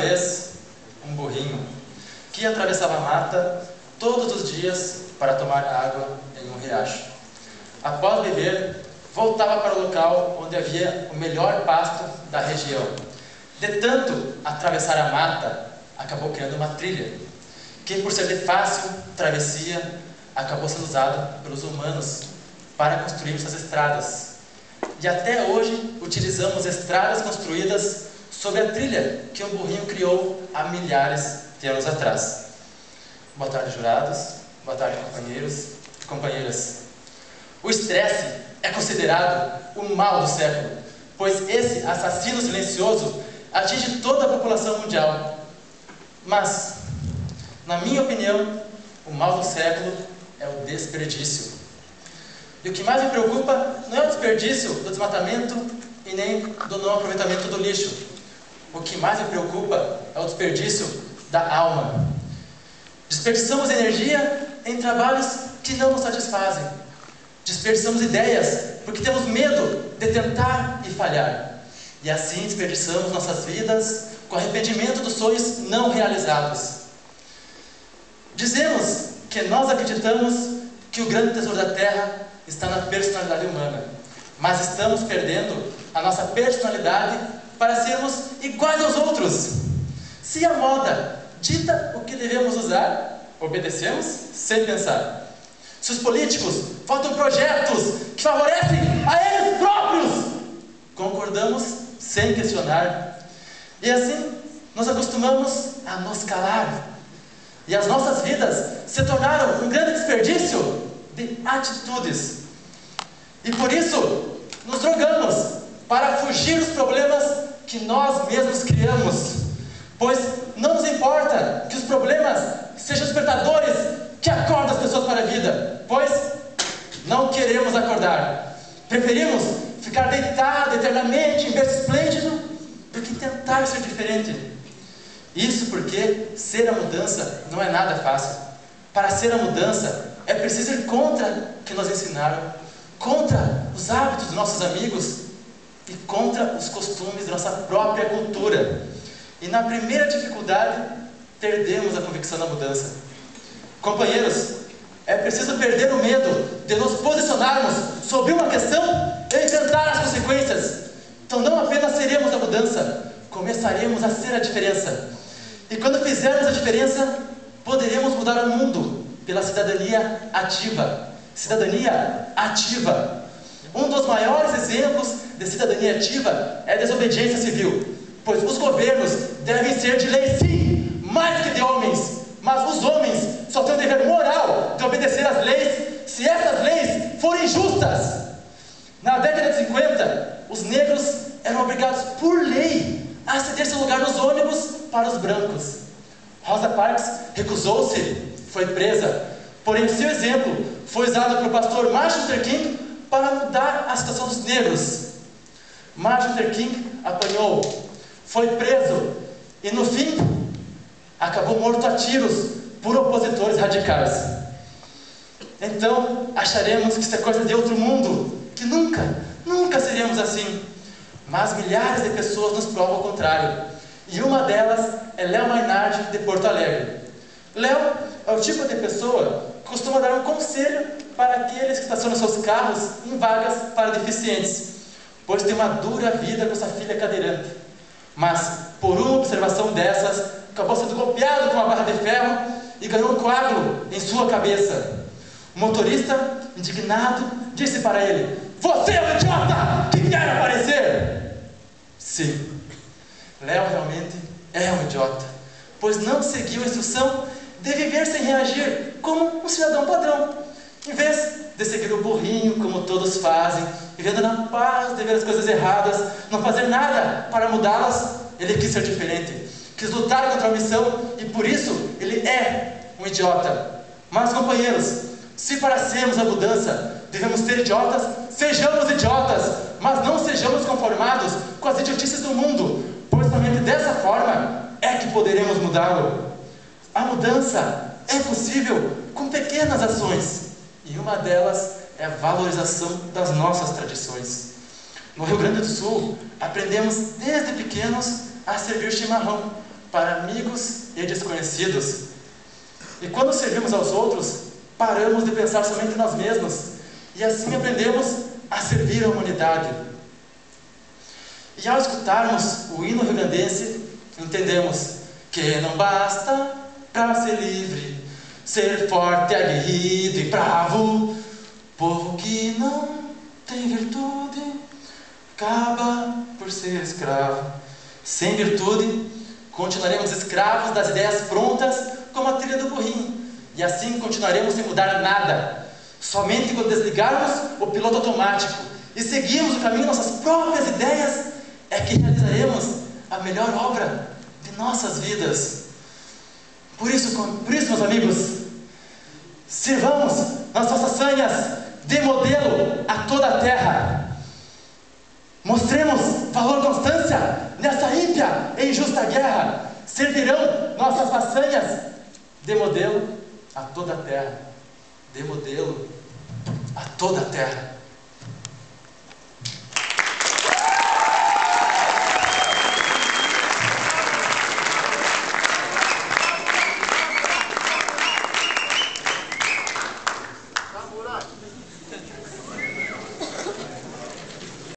vez um burrinho que atravessava a mata todos os dias para tomar água em um riacho. Após beber, voltava para o local onde havia o melhor pasto da região. De tanto atravessar a mata, acabou criando uma trilha, que por ser de fácil travessia, acabou sendo usada pelos humanos para construir essas estradas. E até hoje utilizamos estradas construídas sobre a trilha que um burrinho criou há milhares de anos atrás. Boa tarde, jurados. Boa tarde, companheiros e companheiras. O estresse é considerado o mal do século, pois esse assassino silencioso atinge toda a população mundial. Mas, na minha opinião, o mal do século é o desperdício. E o que mais me preocupa não é o desperdício do desmatamento e nem do não aproveitamento do lixo. O que mais me preocupa é o desperdício da alma. Desperdiçamos energia em trabalhos que não nos satisfazem. Desperdiçamos ideias porque temos medo de tentar e falhar. E assim desperdiçamos nossas vidas com arrependimento dos sonhos não realizados. Dizemos que nós acreditamos que o grande tesouro da Terra está na personalidade humana, mas estamos perdendo a nossa personalidade para sermos iguais aos outros. Se a moda dita o que devemos usar, obedecemos sem pensar. Se os políticos votam projetos que favorecem a eles próprios, concordamos sem questionar. E assim, nos acostumamos a nos calar. E as nossas vidas se tornaram um grande desperdício de atitudes. E por isso, nos drogamos para fugir dos problemas que nós mesmos criamos. Pois não nos importa que os problemas sejam despertadores que acordam as pessoas para a vida. Pois não queremos acordar. Preferimos ficar deitado eternamente em berço esplêndido do que tentar ser diferente. Isso porque ser a mudança não é nada fácil. Para ser a mudança, é preciso ir contra o que nos ensinaram, contra os hábitos dos nossos amigos e contra os costumes da nossa própria cultura. E na primeira dificuldade, perdemos a convicção da mudança. Companheiros, é preciso perder o medo de nos posicionarmos sobre uma questão e enfrentar as consequências. Então não apenas seremos a mudança, começaremos a ser a diferença. E quando fizermos a diferença, poderemos mudar o mundo pela cidadania ativa. Cidadania ativa. Um dos maiores exemplos de cidadania ativa é a desobediência civil, pois os governos devem ser de lei sim, mais que de homens, mas os homens só têm o dever moral de obedecer às leis se essas leis forem justas. Na década de 50, os negros eram obrigados por lei a ceder seu lugar nos ônibus para os brancos. Rosa Parks recusou-se, foi presa, porém seu exemplo foi usado pelo pastor Martin Luther King para mudar a situação dos negros. Martin Luther King apanhou, foi preso e no fim acabou morto a tiros por opositores radicais. Então acharemos que isso é coisa de outro mundo, que nunca seríamos assim. Mas milhares de pessoas nos provam o contrário. E uma delas é Léo Mainardi, de Porto Alegre. Léo é o tipo de pessoa que costuma dar um conselho para aqueles que estacionam seus carros em vagas para deficientes, pois tem uma dura vida com sua filha cadeirante. Mas, por uma observação dessas, acabou sendo golpeado com uma barra de ferro e ganhou um coágulo em sua cabeça. O motorista, indignado, disse para ele: "Você é um idiota que quer aparecer!" Sim, Léo realmente é um idiota, pois não seguiu a instrução de viver sem reagir como um cidadão padrão. Em vez de seguir o burrinho como todos fazem, vivendo na paz de ver as coisas erradas, não fazer nada para mudá-las, ele quis ser diferente, quis lutar contra a missão e por isso ele é um idiota. Mas companheiros, se para sermos a mudança devemos ser idiotas, sejamos idiotas, mas não sejamos conformados com as idiotices do mundo, pois somente dessa forma é que poderemos mudá-lo. A mudança é possível com pequenas ações, e uma delas é a valorização das nossas tradições. No Rio Grande do Sul, aprendemos desde pequenos a servir chimarrão, para amigos e desconhecidos. E quando servimos aos outros, paramos de pensar somente em nós mesmos, e assim aprendemos a servir a humanidade. E ao escutarmos o hino rio-grandense, entendemos que não basta para ser livre, ser forte, aguerrido e bravo. Povo que não tem virtude acaba por ser escravo. Sem virtude, continuaremos escravos das ideias prontas, como a trilha do burrinho, e assim continuaremos sem mudar nada. Somente quando desligarmos o piloto automático e seguirmos o caminho de nossas próprias ideias, é que realizaremos a melhor obra de nossas vidas. Por isso, meus amigos, sirvamos nas nossas façanhas de modelo a toda a terra. Mostremos valor e constância nessa ímpia e injusta guerra. Servirão nossas façanhas de modelo a toda a terra. De modelo a toda a terra.